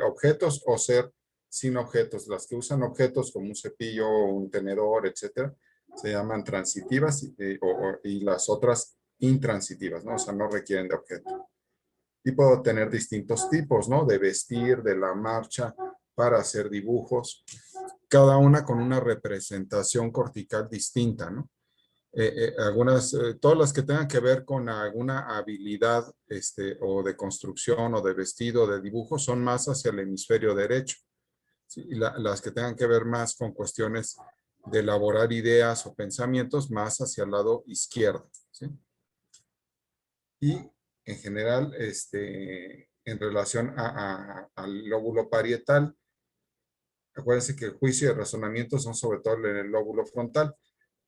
objetos o ser sin objetos. Las que usan objetos como un cepillo, un tenedor, etcétera, se llaman transitivas y las otras intransitivas, ¿no? O sea, no requieren de objeto. Y puedo tener distintos tipos, ¿no? De vestir, de la marcha, para hacer dibujos, cada una con una representación cortical distinta, ¿no? Todas las que tengan que ver con alguna habilidad o de construcción o de vestido o de dibujo son más hacia el hemisferio derecho. ¿Sí? Y las que tengan que ver más con cuestiones de elaborar ideas o pensamientos más hacia el lado izquierdo. ¿Sí? Y en general, en relación al lóbulo parietal, acuérdense que el juicio y el razonamiento son sobre todo en el lóbulo frontal.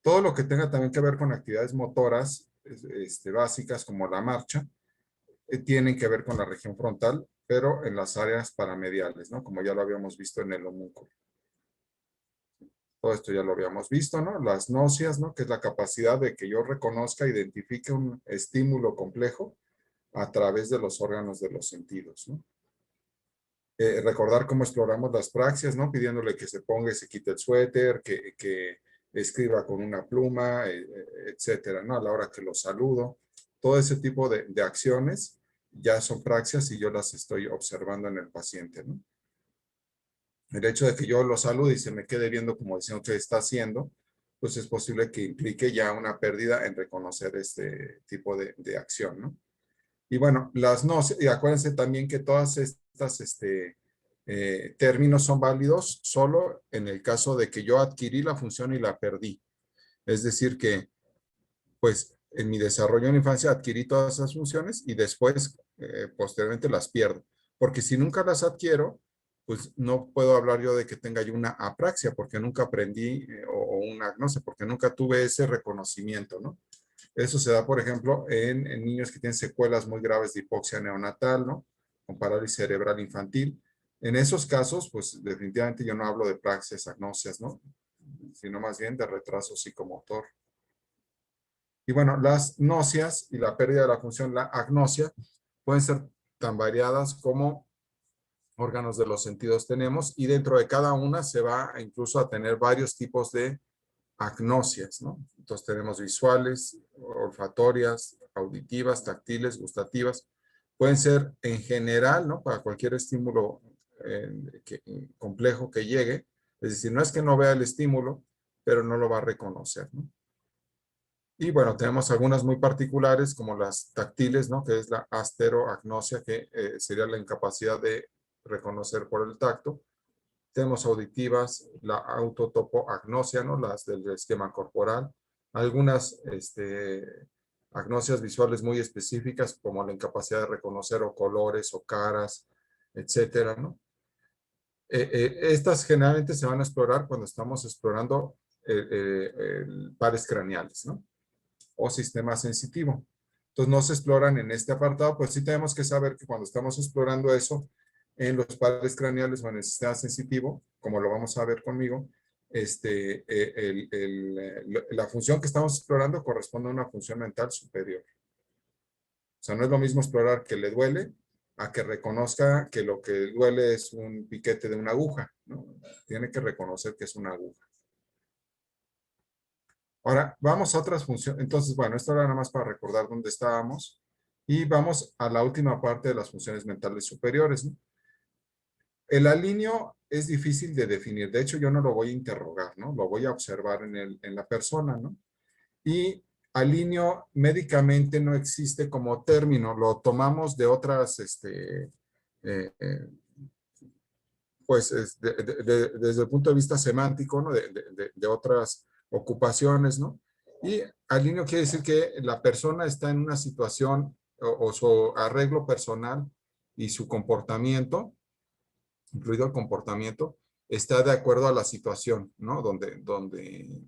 Todo lo que tenga también que ver con actividades motoras básicas como la marcha, tienen que ver con la región frontal, pero en las áreas paramediales, ¿no? Como ya lo habíamos visto en el homúnculo. Todo esto ya lo habíamos visto, ¿no? Las nocias, ¿no? Que es la capacidad de que yo reconozca, identifique un estímulo complejo a través de los órganos de los sentidos, ¿no? Recordar cómo exploramos las praxias, ¿no? Pidiéndole que se ponga y se quite el suéter, que escriba con una pluma, etcétera, ¿no? A la hora que lo saludo. Todo ese tipo de acciones ya son praxias y yo las estoy observando en el paciente, ¿no? El hecho de que yo lo salude y se me quede viendo como diciendo qué está haciendo, pues es posible que implique ya una pérdida en reconocer este tipo de acción, ¿no? Y bueno, y acuérdense también que todas estas términos son válidos solo en el caso de que yo adquirí la función y la perdí. Es decir que, pues, en mi desarrollo en la infancia adquirí todas esas funciones y después, posteriormente las pierdo. Porque si nunca las adquiero, pues no puedo hablar yo de que tenga yo una apraxia, porque nunca aprendí, o una, no sé, porque nunca tuve ese reconocimiento, ¿no? Eso se da, por ejemplo, en niños que tienen secuelas muy graves de hipoxia neonatal, ¿no? Con parálisis cerebral infantil. En esos casos, pues definitivamente yo no hablo de praxias, agnosias, ¿no? Sino más bien de retraso psicomotor. Y bueno, las nocias y la pérdida de la función, la agnosia, pueden ser tan variadas como órganos de los sentidos tenemos, y dentro de cada una se va incluso a tener varios tipos de agnosias, ¿no? Entonces tenemos visuales, olfatorias, auditivas, táctiles, gustativas. Pueden ser en general, ¿no? Para cualquier estímulo complejo que llegue. Es decir, no es que no vea el estímulo, pero no lo va a reconocer, ¿no? Y bueno, tenemos algunas muy particulares como las táctiles, ¿no? Que es la asteroagnosia, que sería la incapacidad de reconocer por el tacto. Tenemos auditivas, la autotopoagnosia, ¿no? Las del esquema corporal. Algunas agnosias visuales muy específicas, como la incapacidad de reconocer o colores o caras, etcétera, ¿no? Estas generalmente se van a explorar cuando estamos explorando pares craneales, ¿no? O sistema sensitivo. Entonces no se exploran en este apartado, pues sí tenemos que saber que cuando estamos explorando eso en los pares craneales o en el sistema sensitivo, como lo vamos a ver conmigo, la función que estamos explorando corresponde a una función mental superior. O sea, no es lo mismo explorar que le duele a que reconozca que lo que duele es un piquete de una aguja, ¿no? Tiene que reconocer que es una aguja. Ahora, vamos a otras funciones. Entonces, bueno, esto era nada más para recordar dónde estábamos. Y vamos a la última parte de las funciones mentales superiores, ¿no? El alineo es difícil de definir. De hecho, yo no lo voy a interrogar, ¿no? Lo voy a observar en la persona, ¿no? Y alineo médicamente no existe como término. Lo tomamos de otras, pues, desde el punto de vista semántico, ¿no? De otras ocupaciones, ¿no? Y alineo quiere decir que la persona está en una situación o su arreglo personal y su comportamiento, incluido el comportamiento, está de acuerdo a la situación, ¿no? Donde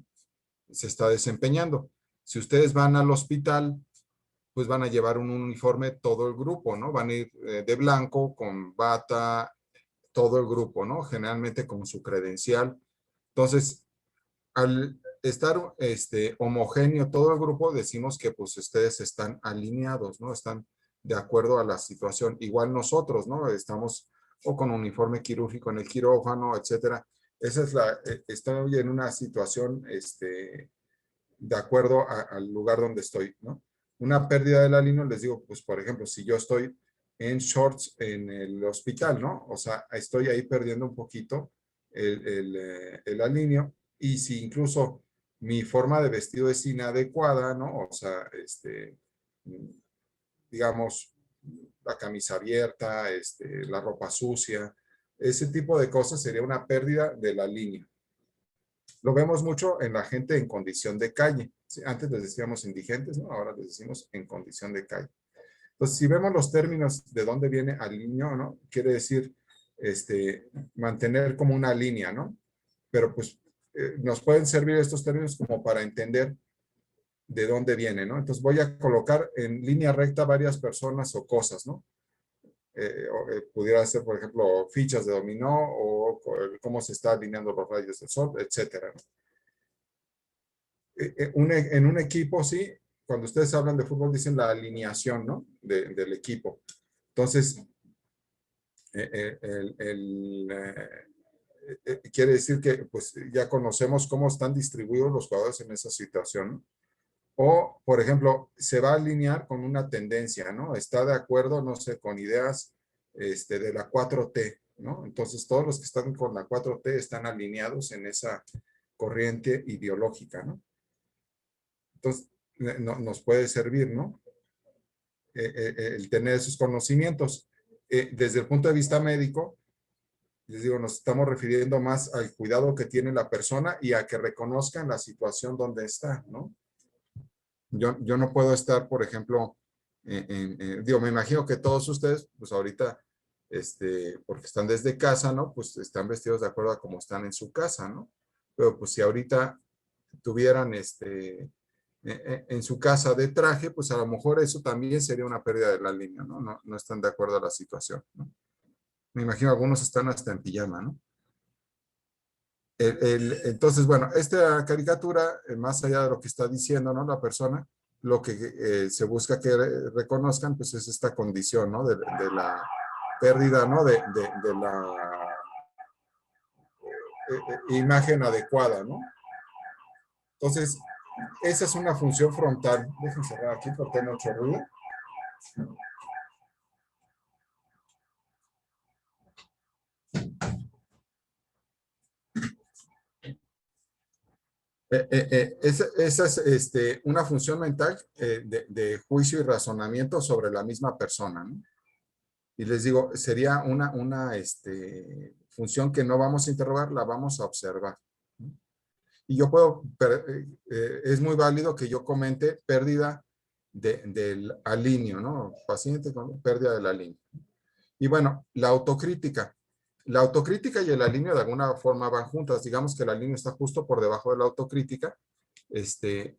se está desempeñando. Si ustedes van al hospital, pues van a llevar un uniforme todo el grupo, ¿no? Van a ir de blanco, con bata, todo el grupo, ¿no? Generalmente con su credencial. Entonces, al estar homogéneo todo el grupo, decimos que pues ustedes están alineados, ¿no? Están de acuerdo a la situación. Igual nosotros, ¿no? Estamos o con uniforme quirúrgico en el quirófano, etcétera. Esa es estoy en una situación, de acuerdo al lugar donde estoy, ¿no? Una pérdida de la línea, les digo, pues, por ejemplo, si yo estoy en shorts en el hospital, ¿no? O sea, estoy ahí perdiendo un poquito el alineo, y si incluso mi forma de vestido es inadecuada, ¿no? O sea, digamos, la camisa abierta, la ropa sucia, ese tipo de cosas sería una pérdida de la línea. Lo vemos mucho en la gente en condición de calle. ¿Sí? Antes les decíamos indigentes, ¿no? Ahora les decimos en condición de calle. Entonces, si vemos los términos de dónde viene alineo, ¿no? Quiere decir, mantener como una línea, ¿no? Pero pues nos pueden servir estos términos como para entender de dónde viene, ¿no? Entonces voy a colocar en línea recta varias personas o cosas, ¿no? Pudiera ser, por ejemplo, fichas de dominó o cómo se está alineando los rayos del sol, etcétera, ¿no? En un equipo, sí, cuando ustedes hablan de fútbol dicen la alineación, ¿no? Del equipo. Entonces, quiere decir que pues ya conocemos cómo están distribuidos los jugadores en esa situación, ¿no? O, por ejemplo, se va a alinear con una tendencia, ¿no? Está de acuerdo, no sé, con ideas de la 4T, ¿no? Entonces, todos los que están con la 4T están alineados en esa corriente ideológica, ¿no? Entonces, nos puede servir, ¿no? El tener esos conocimientos. Desde el punto de vista médico, les digo, nos estamos refiriendo más al cuidado que tiene la persona y a que reconozcan la situación donde está, ¿no? Yo no puedo estar, por ejemplo, digo, me imagino que todos ustedes, pues ahorita, porque están desde casa, ¿no? Pues están vestidos de acuerdo a cómo están en su casa, ¿no? Pero pues si ahorita tuvieran, en su casa de traje, pues a lo mejor eso también sería una pérdida de la línea, ¿no? No están de acuerdo a la situación, ¿no? Me imagino algunos están hasta en pijama, ¿no? Entonces, bueno, esta caricatura, más allá de lo que está diciendo, ¿no? La persona, lo que se busca que reconozcan, pues es esta condición, ¿no? De la pérdida, ¿no? De la imagen adecuada, ¿no? Entonces, esa es una función frontal. Déjenme cerrar aquí porque hay mucho ruido. Esa es una función mental de juicio y razonamiento sobre la misma persona, ¿no? Y les digo, sería una función que no vamos a interrogar, la vamos a observar, ¿no? Y yo puedo, es muy válido que yo comente pérdida del alineo, ¿no? Paciente con pérdida del alineo. Y bueno, la autocrítica. La autocrítica y el alineo de alguna forma van juntas. Digamos que el alineo está justo por debajo de la autocrítica,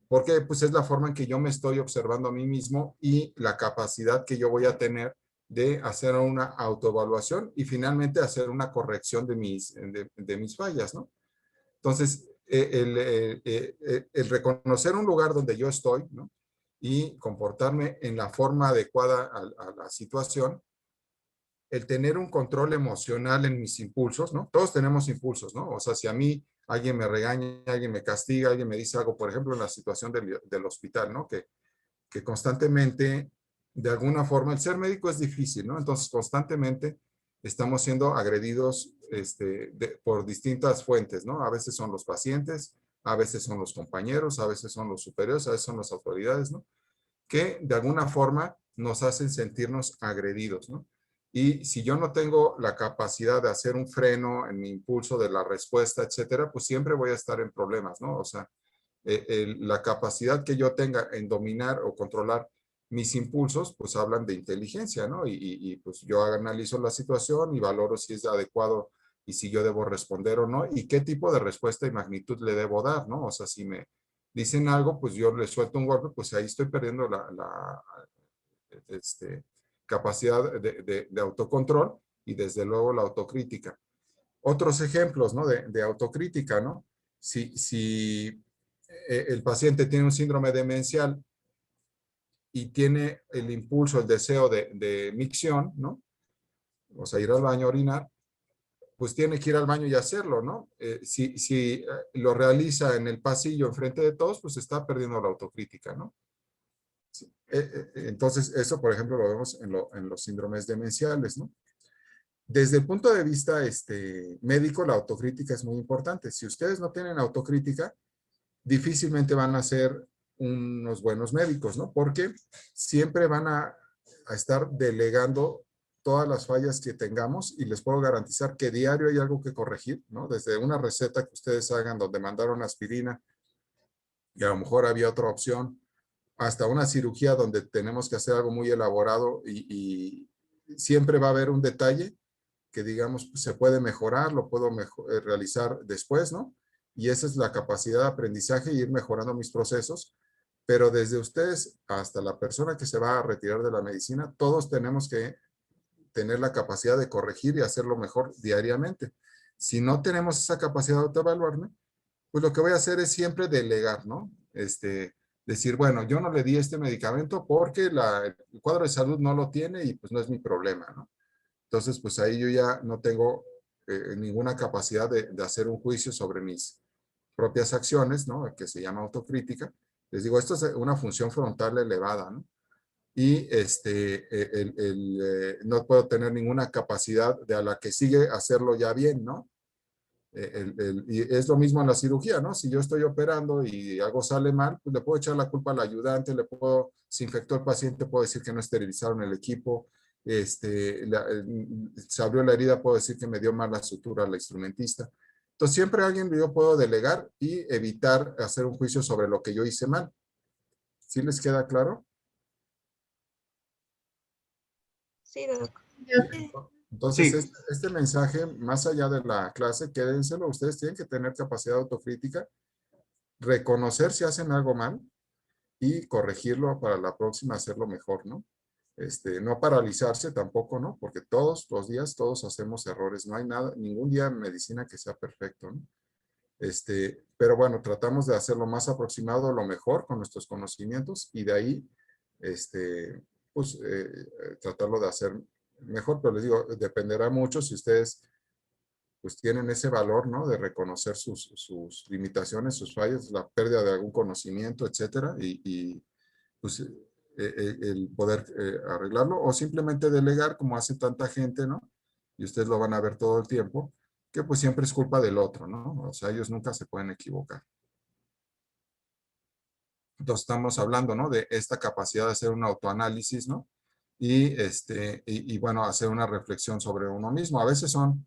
porque pues es la forma en que yo me estoy observando a mí mismo y la capacidad que yo voy a tener de hacer una autoevaluación y finalmente hacer una corrección de mis fallas, ¿no? Entonces, el reconocer un lugar donde yo estoy, ¿no? Y comportarme en la forma adecuada a la situación, el tener un control emocional en mis impulsos, ¿no? Todos tenemos impulsos, ¿no? O sea, si a mí alguien me regaña, alguien me castiga, alguien me dice algo, por ejemplo, en la situación del hospital, ¿no? Que constantemente, de alguna forma, el ser médico es difícil, ¿no? Entonces, constantemente estamos siendo agredidos por distintas fuentes, ¿no? A veces son los pacientes, a veces son los compañeros, a veces son los superiores, a veces son las autoridades, ¿no? Que de alguna forma nos hacen sentirnos agredidos, ¿no? Y si yo no tengo la capacidad de hacer un freno en mi impulso de la respuesta, etcétera, pues siempre voy a estar en problemas, ¿no? O sea, la capacidad que yo tenga en dominar o controlar mis impulsos, pues hablan de inteligencia, ¿no? Pues yo analizo la situación y valoro si es adecuado y si yo debo responder o no y qué tipo de respuesta y magnitud le debo dar, ¿no? O sea, si me dicen algo, pues yo le suelto un golpe, pues ahí estoy perdiendo la capacidad de autocontrol y desde luego la autocrítica. Otros ejemplos, ¿no? De autocrítica, ¿no? Si el paciente tiene un síndrome demencial y tiene el impulso, el deseo de micción, ¿no? o sea, ir al baño a orinar, pues tiene que ir al baño y hacerlo, ¿no? Si lo realiza en el pasillo enfrente de todos, pues está perdiendo la autocrítica, ¿no? Sí. Entonces, eso, por ejemplo, lo vemos en los síndromes demenciales, ¿no? Desde el punto de vista médico, la autocrítica es muy importante. Si ustedes no tienen autocrítica, difícilmente van a ser unos buenos médicos, ¿no? Porque siempre van a estar delegando todas las fallas que tengamos y les puedo garantizar que diario hay algo que corregir, ¿no? Desde una receta que ustedes hagan donde mandaron aspirina y a lo mejor había otra opción, hasta una cirugía donde tenemos que hacer algo muy elaborado y siempre va a haber un detalle que digamos pues, se puede mejorar, lo puedo realizar después, ¿no? Y esa es la capacidad de aprendizaje y ir mejorando mis procesos. Pero desde ustedes hasta la persona que se va a retirar de la medicina, todos tenemos que tener la capacidad de corregir y hacerlo mejor diariamente. Si no tenemos esa capacidad de autoevaluarme, pues lo que voy a hacer es siempre delegar, ¿no? Decir, bueno, yo no le di este medicamento porque el cuadro de salud no lo tiene y pues no es mi problema, ¿no? Entonces, pues ahí yo ya no tengo ninguna capacidad de hacer un juicio sobre mis propias acciones, ¿no? Que se llama autocrítica. Les digo, esto es una función frontal elevada, ¿no? Y no puedo tener ninguna capacidad de a la que sigue hacerlo ya bien, ¿no? Y es lo mismo en la cirugía, ¿no? Si yo estoy operando y algo sale mal, pues le puedo echar la culpa al ayudante, se infectó el paciente, puedo decir que no esterilizaron el equipo, se abrió la herida, puedo decir que me dio mal la sutura la instrumentista. Entonces, siempre alguien yo puedo delegar y evitar hacer un juicio sobre lo que yo hice mal. ¿Sí les queda claro? Sí, doc. Entonces, Sí, este mensaje, más allá de la clase, quédenselo. Ustedes tienen que tener capacidad de autocrítica, reconocer si hacen algo mal y corregirlo para la próxima, hacerlo mejor, ¿no? No paralizarse tampoco, ¿no? Porque todos los días, todos hacemos errores. No hay nada, ningún día en medicina que sea perfecto, ¿no? Pero bueno, tratamos de hacerlo más aproximado, lo mejor con nuestros conocimientos y de ahí, pues, tratarlo de hacer mejor. Pero les digo, dependerá mucho si ustedes, pues, tienen ese valor, ¿no? De reconocer sus limitaciones, sus fallas, la pérdida de algún conocimiento, etcétera, pues, el poder arreglarlo o simplemente delegar como hace tanta gente, ¿no? Y ustedes lo van a ver todo el tiempo, que pues siempre es culpa del otro, ¿no? O sea, ellos nunca se pueden equivocar. Entonces estamos hablando, ¿no? De esta capacidad de hacer un autoanálisis, ¿no? Y bueno, hacer una reflexión sobre uno mismo. A veces son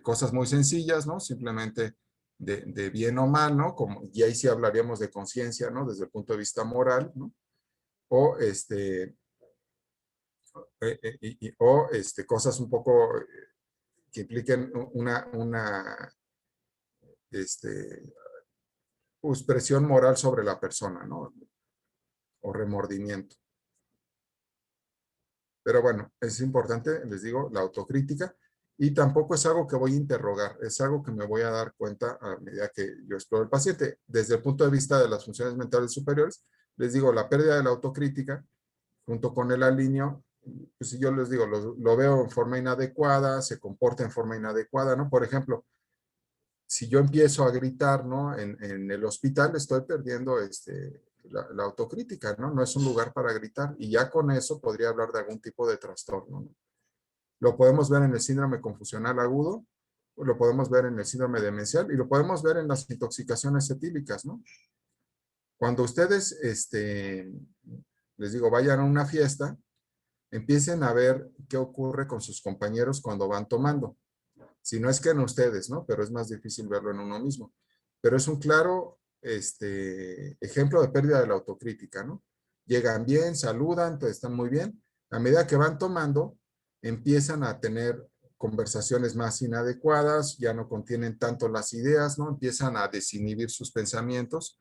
cosas muy sencillas, ¿no? Simplemente de bien o mal, ¿no? Y ahí sí hablaríamos de conciencia, ¿no? Desde el punto de vista moral, ¿no? O cosas un poco que impliquen una este, pues, presión moral sobre la persona, ¿no? O remordimiento. Pero bueno, es importante, les digo, la autocrítica y tampoco es algo que voy a interrogar, es algo que me voy a dar cuenta a medida que yo exploro el paciente. Desde el punto de vista de las funciones mentales superiores, les digo, la pérdida de la autocrítica junto con el alineo, pues si yo les digo, lo veo en forma inadecuada, se comporta en forma inadecuada, ¿no? Por ejemplo, si yo empiezo a gritar, ¿no? En el hospital estoy perdiendo la autocrítica, ¿no? No es un lugar para gritar y ya con eso podría hablar de algún tipo de trastorno, ¿no? Lo podemos ver en el síndrome confusional agudo, lo podemos ver en el síndrome demencial y lo podemos ver en las intoxicaciones etílicas, ¿no? Cuando ustedes, les digo, vayan a una fiesta, empiecen a ver qué ocurre con sus compañeros cuando van tomando. Si no es que en ustedes, ¿no? Pero es más difícil verlo en uno mismo. Pero es un claro ejemplo de pérdida de la autocrítica, ¿no? Llegan bien, saludan, todo están muy bien. A medida que van tomando, empiezan a tener conversaciones más inadecuadas, ya no contienen tanto las ideas, ¿no? Empiezan a desinhibir sus pensamientos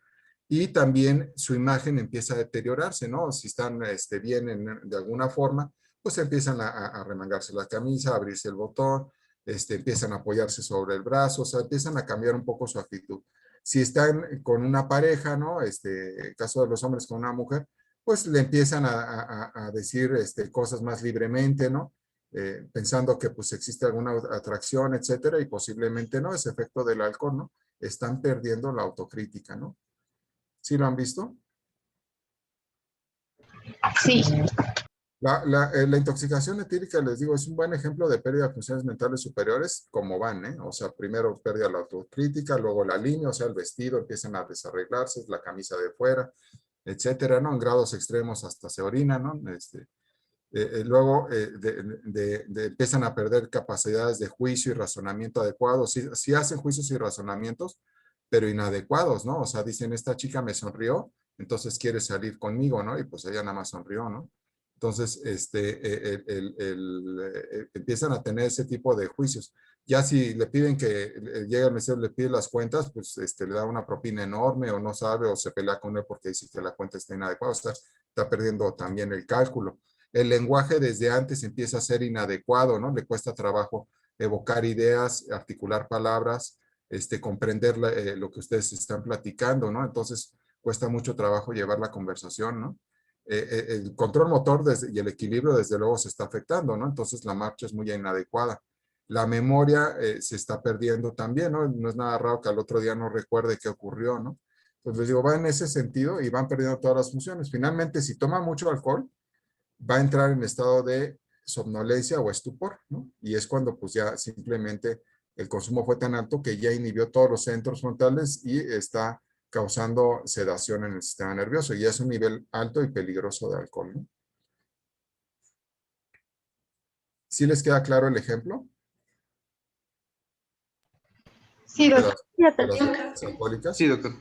y también su imagen empieza a deteriorarse, ¿no? Si están bien de alguna forma, pues empiezan a remangarse la camisa, a abrirse el botón, empiezan a apoyarse sobre el brazo, o sea, empiezan a cambiar un poco su actitud. Si están con una pareja, ¿no? El caso de los hombres con una mujer, pues le empiezan a decir cosas más libremente, ¿no? pensando que pues existe alguna atracción, etcétera, y posiblemente no, es efecto del alcohol, ¿no? Están perdiendo la autocrítica, ¿no? ¿Sí lo han visto? Sí, La intoxicación etílica, les digo, es un buen ejemplo de pérdida de funciones mentales superiores, como van, ¿eh? O sea, primero pérdida de la autocrítica, luego la línea, o sea, el vestido, empiezan a desarreglarse, la camisa de fuera, etcétera, ¿no? En grados extremos hasta se orina, ¿no? Luego empiezan a perder capacidades de juicio y razonamiento adecuados. Sí, sí hacen juicios y razonamientos, pero inadecuados, ¿no? O sea, dicen, esta chica me sonrió, entonces quiere salir conmigo, ¿no? Y pues ella nada más sonrió, ¿no? Entonces, empiezan a tener ese tipo de juicios. Ya si le piden que llegue al mesero, le pide las cuentas, pues le da una propina enorme o no sabe o se pelea con él porque dice que la cuenta está inadecuada. O sea, está perdiendo también el cálculo. El lenguaje desde antes empieza a ser inadecuado, ¿no? Le cuesta trabajo evocar ideas, articular palabras, comprender lo que ustedes están platicando, ¿no? Entonces, cuesta mucho trabajo llevar la conversación, ¿no? El control motor y el equilibrio, desde luego, se está afectando, ¿no? Entonces, la marcha es muy inadecuada. La memoria se está perdiendo también, ¿no? No es nada raro que al otro día no recuerde qué ocurrió, ¿no? Entonces, les digo, va en ese sentido y van perdiendo todas las funciones. Finalmente, si toma mucho alcohol, va a entrar en estado de somnolencia o estupor, ¿no? Y es cuando pues ya simplemente el consumo fue tan alto que ya inhibió todos los centros frontales y está causando sedación en el sistema nervioso. Y es un nivel alto y peligroso de alcohol, ¿no? ¿Sí les queda claro el ejemplo sí, de doctor. las, Fíjate. de las bebidas Sí, alcohólicas? doctor.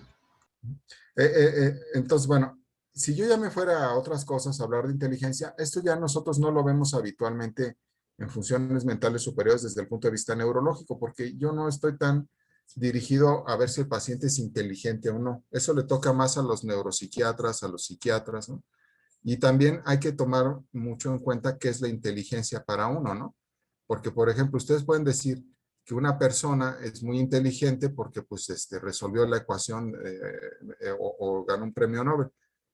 Entonces, bueno, si yo ya me fuera a otras cosas, a hablar de inteligencia, esto ya nosotros no lo vemos habitualmente en funciones mentales superiores desde el punto de vista neurológico, porque yo no estoy tan dirigido a ver si el paciente es inteligente o no. Eso le toca más a los neuropsiquiatras, a los psiquiatras, ¿no? Y también hay que tomar mucho en cuenta qué es la inteligencia para uno, ¿no? Porque, por ejemplo, ustedes pueden decir que una persona es muy inteligente porque pues, resolvió la ecuación o ganó un premio Nobel.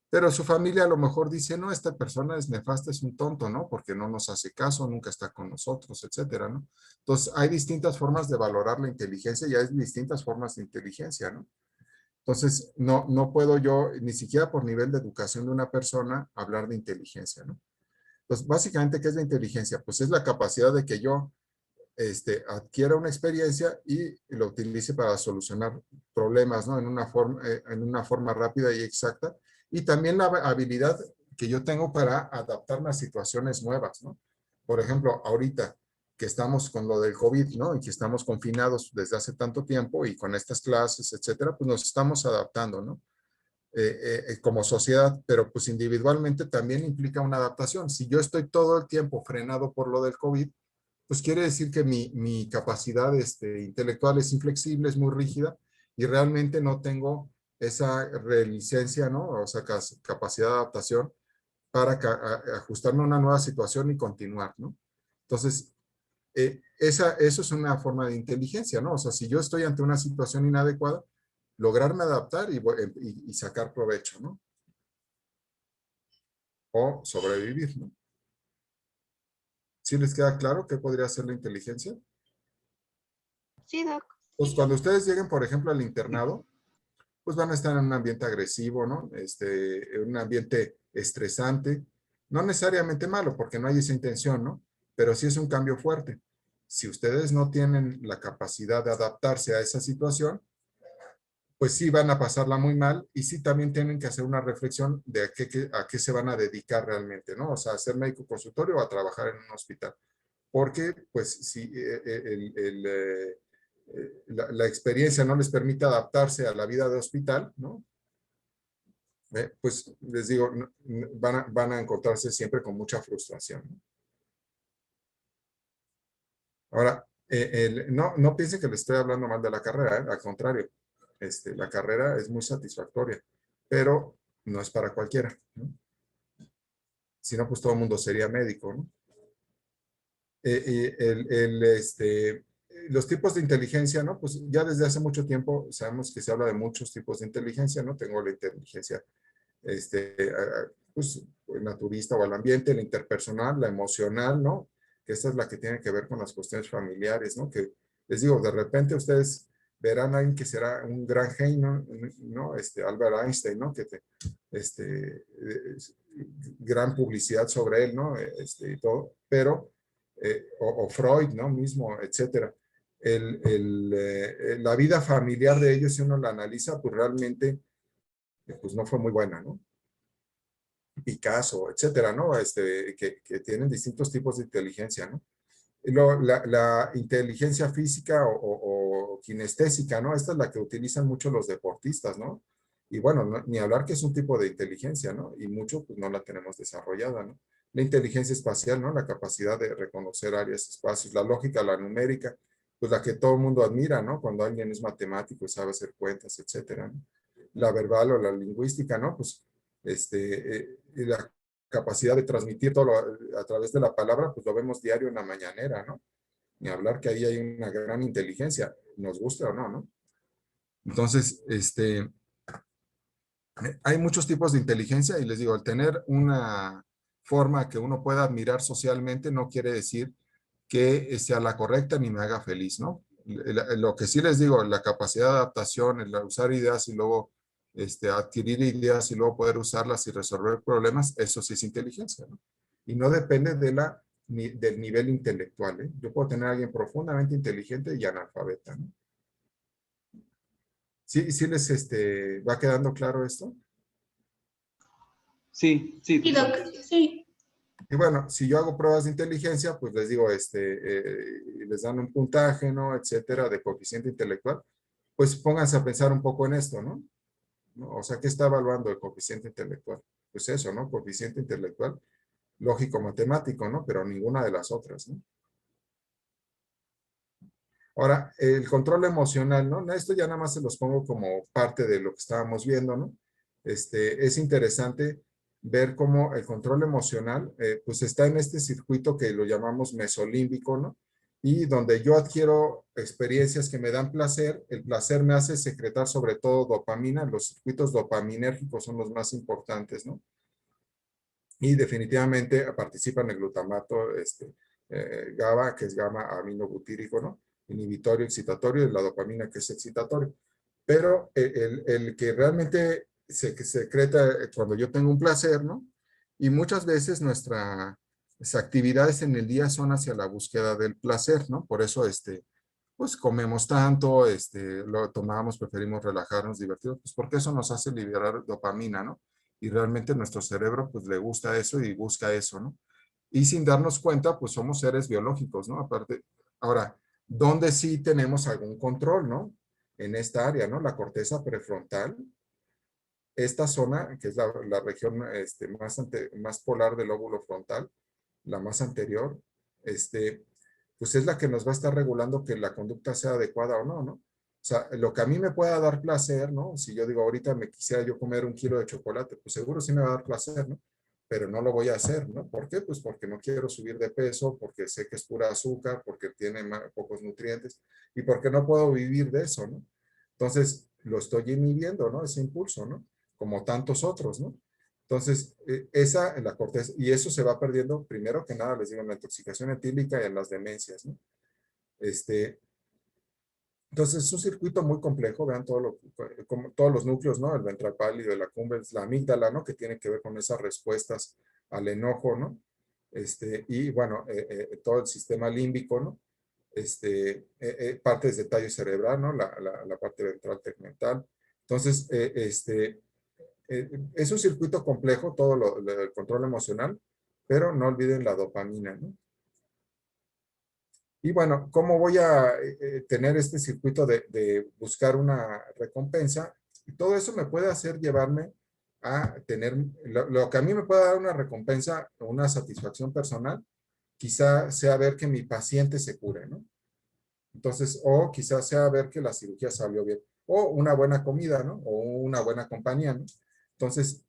Pero su familia a lo mejor dice, no, esta persona es nefasta, es un tonto, ¿no? Porque no nos hace caso, nunca está con nosotros, etcétera, ¿no? Entonces, hay distintas formas de valorar la inteligencia y hay distintas formas de inteligencia, ¿no? Entonces, no puedo yo, ni siquiera por nivel de educación de una persona, hablar de inteligencia, ¿no? Entonces, básicamente, ¿qué es la inteligencia? Pues es la capacidad de que yo adquiera una experiencia y lo utilice para solucionar problemas, ¿no? En una forma rápida y exacta. Y también la habilidad que yo tengo para adaptarme a situaciones nuevas, ¿no? Por ejemplo, ahorita que estamos con lo del COVID, ¿no? Y que estamos confinados desde hace tanto tiempo y con estas clases, etcétera, pues nos estamos adaptando, ¿no? Como sociedad, pero pues individualmente también implica una adaptación. Si yo estoy todo el tiempo frenado por lo del COVID, pues quiere decir que mi capacidad intelectual es inflexible, es muy rígida y realmente no tengo esa relicencia, ¿no? O sea, capacidad de adaptación para ajustarme a una nueva situación y continuar, ¿no? Entonces, eso es una forma de inteligencia, ¿no? O sea, si yo estoy ante una situación inadecuada, lograrme adaptar y sacar provecho, ¿no? O sobrevivir, ¿no? ¿Sí les queda claro qué podría ser la inteligencia? Sí, doc. Pues cuando ustedes lleguen, por ejemplo, al internado, pues van a estar en un ambiente agresivo, ¿no? En un ambiente estresante, no necesariamente malo, porque no hay esa intención, ¿no? Pero sí es un cambio fuerte. Si ustedes no tienen la capacidad de adaptarse a esa situación, pues sí van a pasarla muy mal y sí también tienen que hacer una reflexión de a qué se van a dedicar realmente, ¿no? O sea, a ser médico consultorio o a trabajar en un hospital. Porque, pues, si la experiencia no les permite adaptarse a la vida de hospital, ¿no? Pues les digo, van a encontrarse siempre con mucha frustración, ¿no? Ahora, no piensen que les estoy hablando mal de la carrera, ¿eh? Al contrario, la carrera es muy satisfactoria, pero no es para cualquiera, ¿no? Si no, pues todo el mundo sería médico, ¿no? Los tipos de inteligencia, ¿no? Pues ya desde hace mucho tiempo sabemos que se habla de muchos tipos de inteligencia, ¿no? Tengo la inteligencia, pues, naturista o al ambiente, la interpersonal, la emocional, ¿no? que esta es la que tiene que ver con las cuestiones familiares, ¿no? Que les digo, de repente ustedes verán a alguien que será un gran genio, ¿no? Albert Einstein, ¿no? Gran publicidad sobre él, ¿no? Y todo, pero, o Freud, ¿no? Mismo, etcétera. La vida familiar de ellos, si uno la analiza, pues realmente, pues no fue muy buena, ¿no? Picasso, etcétera, ¿no? Que tienen distintos tipos de inteligencia, ¿no? La inteligencia física o kinestésica, ¿no? Esta es la que utilizan mucho los deportistas, ¿no? Y bueno, ni hablar que es un tipo de inteligencia, ¿no? Y mucho, pues no la tenemos desarrollada, ¿no? La inteligencia espacial, ¿no? La capacidad de reconocer áreas, espacios, la lógica, la numérica, pues la que todo el mundo admira, ¿no? Cuando alguien es matemático y sabe hacer cuentas, etcétera, ¿no? La verbal o la lingüística, ¿no? Pues, la capacidad de transmitir todo a través de la palabra, pues lo vemos diario en la mañanera, ¿no? Ni hablar que ahí hay una gran inteligencia, nos guste o no, ¿no? Entonces, hay muchos tipos de inteligencia y les digo, el tener una forma que uno pueda admirar socialmente no quiere decir que sea la correcta ni me haga feliz, ¿no? Lo que sí les digo, la capacidad de adaptación, el usar ideas y luego adquirir ideas y luego poder usarlas y resolver problemas, eso sí es inteligencia, ¿no? Y no depende del nivel intelectual, ¿eh? Yo puedo tener a alguien profundamente inteligente y analfabeta, ¿no? ¿Sí, sí les va quedando claro esto? Sí, sí, Sí, Doc. Sí. Y bueno, si yo hago pruebas de inteligencia, pues les digo, les dan un puntaje, ¿no? Etcétera, de coeficiente intelectual, pues pónganse a pensar un poco en esto, ¿no? O sea, ¿qué está evaluando el coeficiente intelectual? Pues eso, ¿no? Coeficiente intelectual, lógico, matemático, ¿no? Pero ninguna de las otras, ¿no? Ahora, el control emocional, ¿no? Esto ya nada más se los pongo como parte de lo que estábamos viendo, ¿no? Es interesante ver cómo el control emocional, pues está en este circuito que lo llamamos mesolímbico, ¿no? Y donde yo adquiero experiencias que me dan placer, el placer me hace secretar sobre todo dopamina, los circuitos dopaminérgicos son los más importantes, ¿no? Y definitivamente participan el glutamato, GABA, que es gamma aminobutírico, ¿no? Inhibitorio, excitatorio, y la dopamina, que es excitatorio. Pero el que realmente se secreta cuando yo tengo un placer, ¿no? Y muchas veces nuestras actividades en el día son hacia la búsqueda del placer, ¿no? Por eso, pues comemos tanto, lo tomamos, preferimos relajarnos, divertirnos, pues porque eso nos hace liberar dopamina, ¿no? Y realmente nuestro cerebro, pues le gusta eso y busca eso, ¿no? Y sin darnos cuenta, pues somos seres biológicos, ¿no? Aparte, ahora, ¿dónde sí tenemos algún control, ¿no? En esta área, ¿no? La corteza prefrontal, esta zona, que es la región más polar del lóbulo frontal, la más anterior, pues es la que nos va a estar regulando que la conducta sea adecuada o no, ¿no? O sea, lo que a mí me pueda dar placer, ¿no? Si yo digo ahorita me quisiera yo comer un kilo de chocolate, pues seguro sí me va a dar placer, ¿no? Pero no lo voy a hacer, ¿no? ¿Por qué? Pues porque no quiero subir de peso, porque sé que es pura azúcar, porque tiene pocos nutrientes y porque no puedo vivir de eso, ¿no? Entonces, lo estoy inhibiendo, ¿no? Ese impulso, ¿no? Como tantos otros, ¿no? Entonces, esa en la corteza, y eso se va perdiendo, primero que nada, les digo, en la intoxicación etílica y en las demencias, ¿no? Entonces, es un circuito muy complejo, vean como todos los núcleos, ¿no? El ventral pálido, el accumbens, la amígdala, ¿no? Que tiene que ver con esas respuestas al enojo, ¿no? Y bueno, todo el sistema límbico, ¿no? Partes de tallo cerebral, ¿no? La parte ventral tegmental. Entonces, es un circuito complejo, todo el control emocional, pero no olviden la dopamina, ¿no? Y bueno, ¿cómo voy a tener este circuito de buscar una recompensa? Y todo eso me puede hacer llevarme a tener, lo que a mí me puede dar una recompensa o una satisfacción personal, quizá sea ver que mi paciente se cure, ¿no? Entonces, o quizás sea ver que la cirugía salió bien, o una buena comida, ¿no? O una buena compañía, ¿no? Entonces,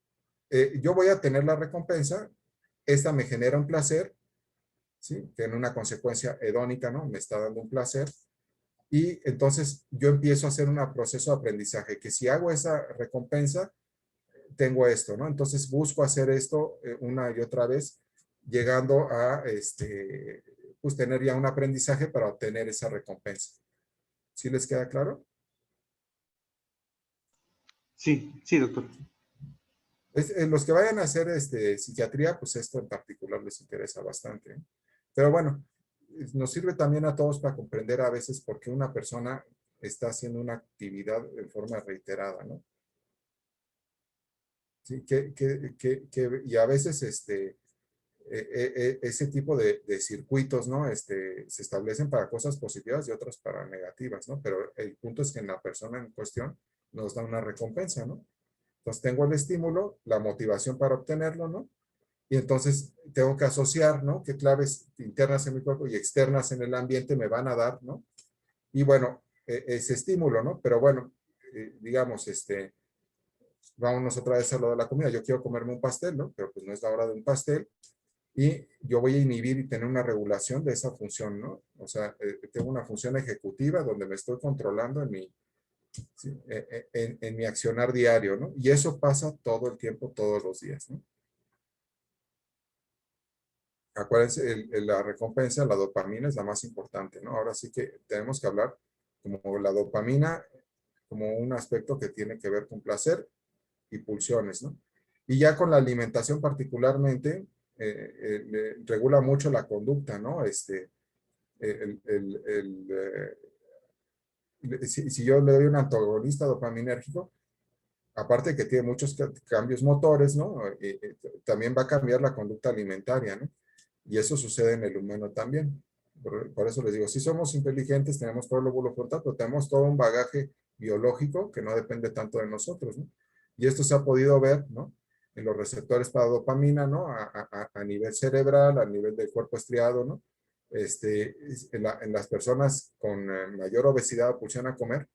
yo voy a tener la recompensa, esta me genera un placer, ¿sí? Tiene una consecuencia hedónica, ¿no? Me está dando un placer. Y entonces yo empiezo a hacer un proceso de aprendizaje, que si hago esa recompensa, tengo esto, ¿no? Entonces busco hacer esto una y otra vez, llegando a pues tener ya un aprendizaje para obtener esa recompensa. ¿Sí les queda claro? Sí, sí, doctor. Los que vayan a hacer psiquiatría, pues esto en particular les interesa bastante, ¿eh? Pero bueno, nos sirve también a todos para comprender a veces por qué una persona está haciendo una actividad en forma reiterada, ¿no? Sí, y a veces ese tipo de circuitos, ¿no? Se establecen para cosas positivas y otras para negativas, ¿no? Pero el punto es que en la persona en cuestión nos da una recompensa, ¿no? Entonces tengo el estímulo, la motivación para obtenerlo, ¿no? Y entonces tengo que asociar, ¿no? Qué claves internas en mi cuerpo y externas en el ambiente me van a dar, ¿no? Y bueno, ese estímulo, ¿no? Pero bueno, digamos, vámonos otra vez a lo de la comida. Yo quiero comerme un pastel, ¿no? Pero pues no es la hora de un pastel. Y yo voy a inhibir y tener una regulación de esa función, ¿no? O sea, tengo una función ejecutiva donde me estoy controlando en mi, ¿sí? En mi accionar diario, ¿no? Y eso pasa todo el tiempo, todos los días, ¿no? Acuérdense, la recompensa, la dopamina es la más importante, ¿no? Ahora sí que tenemos que hablar como la dopamina, como un aspecto que tiene que ver con placer y pulsiones, ¿no? Y ya con la alimentación particularmente, regula mucho la conducta, ¿no? El, el, el, si yo le doy un antagonista dopaminérgico, aparte de que tiene muchos cambios motores, ¿no? También va a cambiar la conducta alimentaria, ¿no? Y eso sucede en el humano también. Por eso les digo, si somos inteligentes, tenemos todo el lóbulo frontal, pero tenemos todo un bagaje biológico que no depende tanto de nosotros, ¿no? Y esto se ha podido ver, ¿no? En los receptores para dopamina, ¿no? A nivel cerebral, a nivel del cuerpo estriado, ¿no? En las personas con mayor obesidad o pulsión a comer,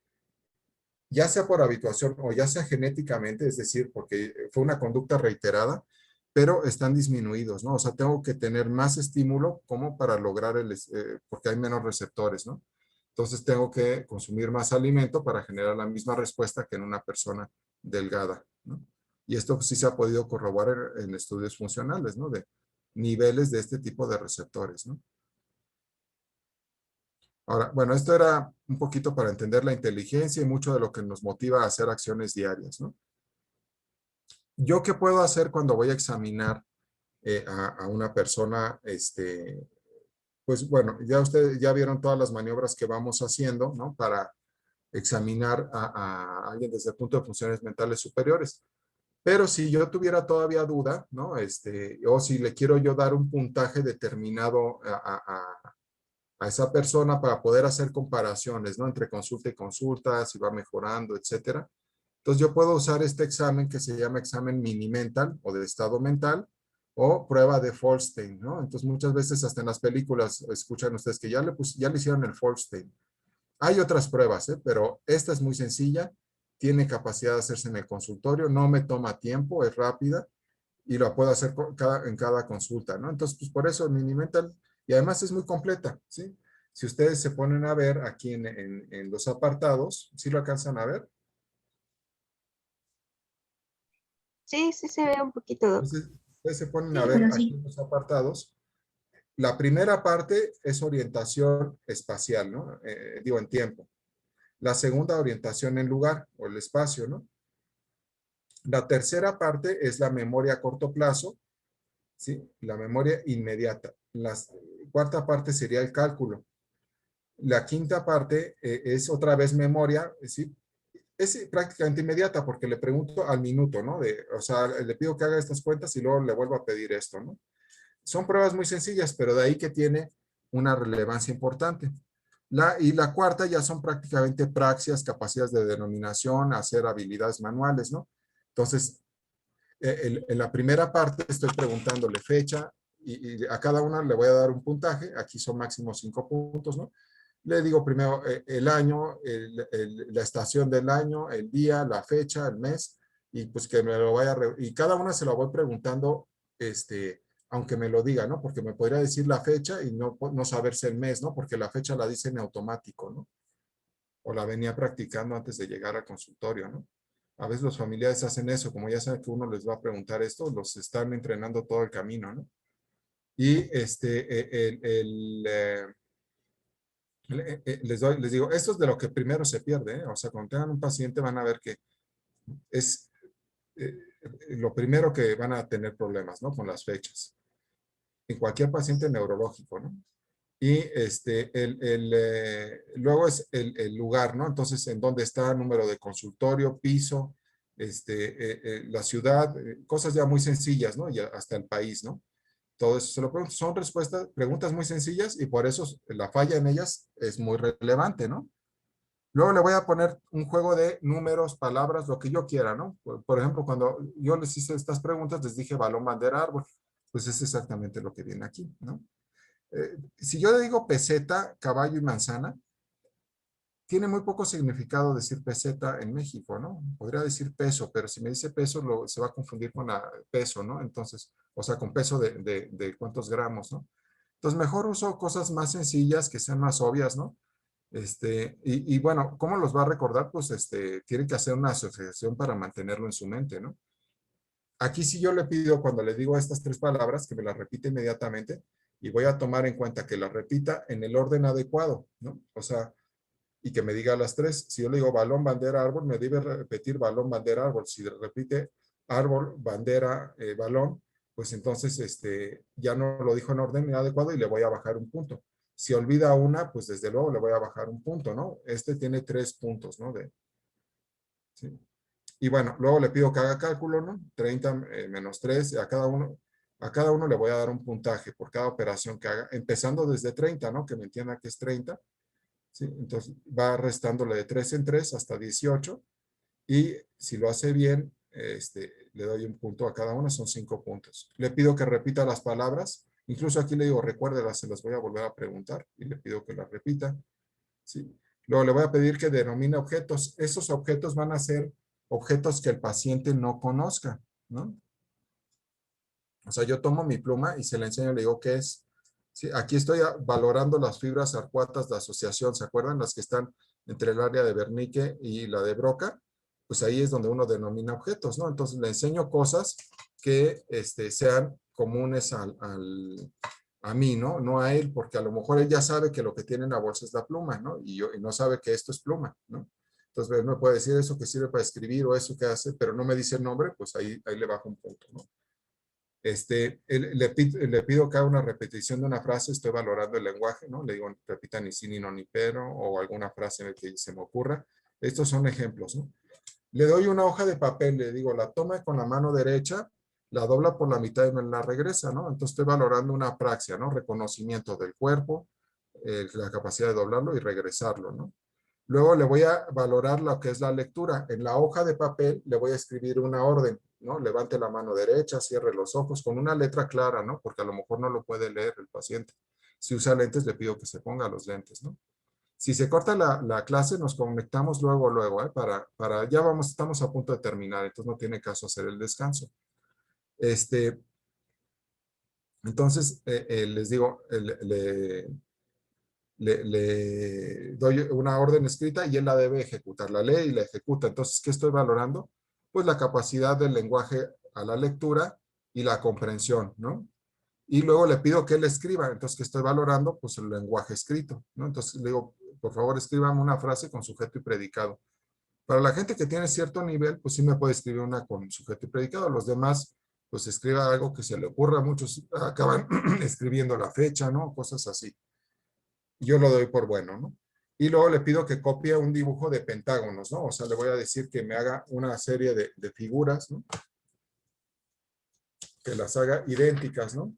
ya sea por habituación o ya sea genéticamente, es decir, porque fue una conducta reiterada, pero están disminuidos, ¿no? O sea, tengo que tener más estímulo como para lograr porque hay menos receptores, ¿no? Entonces tengo que consumir más alimento para generar la misma respuesta que en una persona delgada, ¿no? Y esto sí se ha podido corroborar en estudios funcionales, ¿no? De niveles de este tipo de receptores, ¿no? Ahora, bueno, esto era un poquito para entender la inteligencia y mucho de lo que nos motiva a hacer acciones diarias, ¿no? ¿Yo qué puedo hacer cuando voy a examinar a una persona? Pues bueno, ya ustedes ya vieron todas las maniobras que vamos haciendo, ¿no? Para examinar a alguien desde el punto de funciones mentales superiores. Pero si yo tuviera todavía duda, ¿no? O si le quiero yo dar un puntaje determinado a esa persona para poder hacer comparaciones, ¿no? Entre consulta y consulta, si va mejorando, etcétera. Entonces yo puedo usar este examen que se llama examen mini mental o de estado mental o prueba de Folstein, ¿no? Entonces muchas veces hasta en las películas escuchan ustedes que ya le hicieron el Folstein. Hay otras pruebas, ¿eh? Pero esta es muy sencilla, tiene capacidad de hacerse en el consultorio, no me toma tiempo, es rápida y lo puedo hacer en cada consulta, ¿no? Entonces, pues por eso mini mental, y además es muy completa, ¿sí? Si ustedes se ponen a ver aquí en los apartados, ¿sí lo alcanzan a ver? Sí, sí se ve un poquito, Doc. Entonces, ustedes se ponen a Sí, ver bueno, aquí sí. en los apartados. La primera parte es orientación espacial, ¿no? Digo, en tiempo. La segunda, orientación en lugar o el espacio, ¿no? La tercera parte es la memoria a corto plazo, ¿sí? La memoria inmediata. La cuarta parte sería el cálculo. La quinta parte es otra vez memoria, ¿sí? Es prácticamente inmediata porque le pregunto al minuto, ¿no? O sea, le pido que haga estas cuentas y luego le vuelvo a pedir esto, ¿no? Son pruebas muy sencillas, pero de ahí que tiene una relevancia importante. Y la cuarta ya son prácticamente praxias, capacidades de denominación, hacer habilidades manuales, ¿no? Entonces, en la primera parte estoy preguntándole fecha y a cada una le voy a dar un puntaje. Aquí son máximo 5 puntos, ¿no? Le digo primero el año, la estación del año, el día, la fecha, el mes, y pues que me lo vaya, y cada una se lo voy preguntando, aunque me lo diga, ¿no? Porque me podría decir la fecha y no saberse el mes, ¿no? Porque la fecha la dice en automático, ¿no? O la venía practicando antes de llegar al consultorio, ¿no? A veces los familiares hacen eso, como ya saben que uno les va a preguntar esto, los están entrenando todo el camino, ¿no? Y les digo, esto es de lo que primero se pierde, ¿eh? O sea, cuando tengan un paciente van a ver que es lo primero que van a tener problemas, ¿no? Con las fechas. En cualquier paciente neurológico, ¿no? Y luego es el lugar, ¿no? Entonces, en dónde está, número de consultorio, piso, la ciudad, cosas ya muy sencillas, ¿no? Y hasta el país, ¿no? Todo eso se lo pregunto. Son preguntas muy sencillas y por eso la falla en ellas es muy relevante, ¿no? Luego le voy a poner un juego de números, palabras, lo que yo quiera, ¿no? Por ejemplo, cuando yo les hice estas preguntas, les dije balón, bandera, árbol. Pues es exactamente lo que viene aquí, ¿no? Si yo le digo peseta, caballo y manzana, tiene muy poco significado decir peseta en México, ¿no? Podría decir peso, pero si me dice peso, se va a confundir con peso, ¿no? Entonces, o sea, con peso de cuántos gramos, ¿no? Entonces, mejor uso cosas más sencillas, que sean más obvias, ¿no? Y bueno, ¿cómo los va a recordar? Pues tiene que hacer una asociación para mantenerlo en su mente, ¿no? Aquí sí yo le pido, cuando le digo estas tres palabras, que me las repite inmediatamente y voy a tomar en cuenta que las repita en el orden adecuado, ¿no? O sea, y que me diga las tres. Si yo le digo balón, bandera, árbol, me debe repetir balón, bandera, árbol. Si repite árbol, bandera, balón, pues entonces ya no lo dijo en orden adecuado y le voy a bajar un punto. Si olvida una, pues desde luego le voy a bajar un punto, ¿no? Tiene 3 puntos, ¿no? ¿Sí? Y bueno, luego le pido que haga cálculo, ¿no? 30 menos 3, a cada uno le voy a dar un puntaje por cada operación que haga, empezando desde 30, ¿no? Que me entienda que es 30. ¿Sí? Entonces va restándole de 3 en 3 hasta 18 y si lo hace bien, le doy un punto a cada uno, son 5 puntos. Le pido que repita las palabras, incluso aquí le digo, recuérdelas, se las voy a volver a preguntar y le pido que las repita. ¿Sí? Luego le voy a pedir que denomine objetos. Esos objetos van a ser objetos que el paciente no conozca, ¿no? O sea, yo tomo mi pluma y se la enseño y le digo qué es. Sí, aquí estoy valorando las fibras arcuatas de asociación. ¿Se acuerdan? Las que están entre el área de Wernicke y la de Broca. Pues ahí es donde uno denomina objetos, ¿no? Entonces le enseño cosas que sean comunes a mí, ¿no? No a él, porque a lo mejor él ya sabe que lo que tiene en la bolsa es la pluma, ¿no? Y no sabe que esto es pluma, ¿no? Entonces él me puede decir eso que sirve para escribir o eso que hace, pero no me dice el nombre, pues ahí le bajo un punto, ¿no? Le pido que haga una repetición de una frase, estoy valorando el lenguaje, ¿no? Le digo, repita ni sí, ni no, ni pero, o alguna frase en la que se me ocurra. Estos son ejemplos, ¿no? Le doy una hoja de papel, le digo, la toma con la mano derecha, la dobla por la mitad y me la regresa, ¿no? Entonces estoy valorando una praxia, ¿no? Reconocimiento del cuerpo, la capacidad de doblarlo y regresarlo, ¿no? Luego le voy a valorar lo que es la lectura. En la hoja de papel le voy a escribir una orden, ¿no? Levante la mano derecha, cierre los ojos con una letra clara, ¿no? Porque a lo mejor no lo puede leer el paciente. Si usa lentes, le pido que se ponga los lentes, ¿no? Si se corta la clase, nos conectamos luego, ¿eh? Estamos a punto de terminar, entonces no tiene caso hacer el descanso. Entonces, les digo, le doy una orden escrita y él la debe ejecutar, la lee y la ejecuta. Entonces, ¿qué estoy valorando? Pues la capacidad del lenguaje a la lectura y la comprensión, ¿no? Y luego le pido que él escriba, entonces, ¿qué estoy valorando? Pues el lenguaje escrito, ¿no? Entonces, le digo, por favor, escríbame una frase con sujeto y predicado. Para la gente que tiene cierto nivel, pues sí me puede escribir una con sujeto y predicado. Los demás, pues escriba algo que se le ocurra. Muchos acaban escribiendo la fecha, ¿no? Cosas así. Yo lo doy por bueno, ¿no? Y luego le pido que copie un dibujo de pentágonos, ¿no? O sea, le voy a decir que me haga una serie de figuras, ¿no? Que las haga idénticas, ¿no?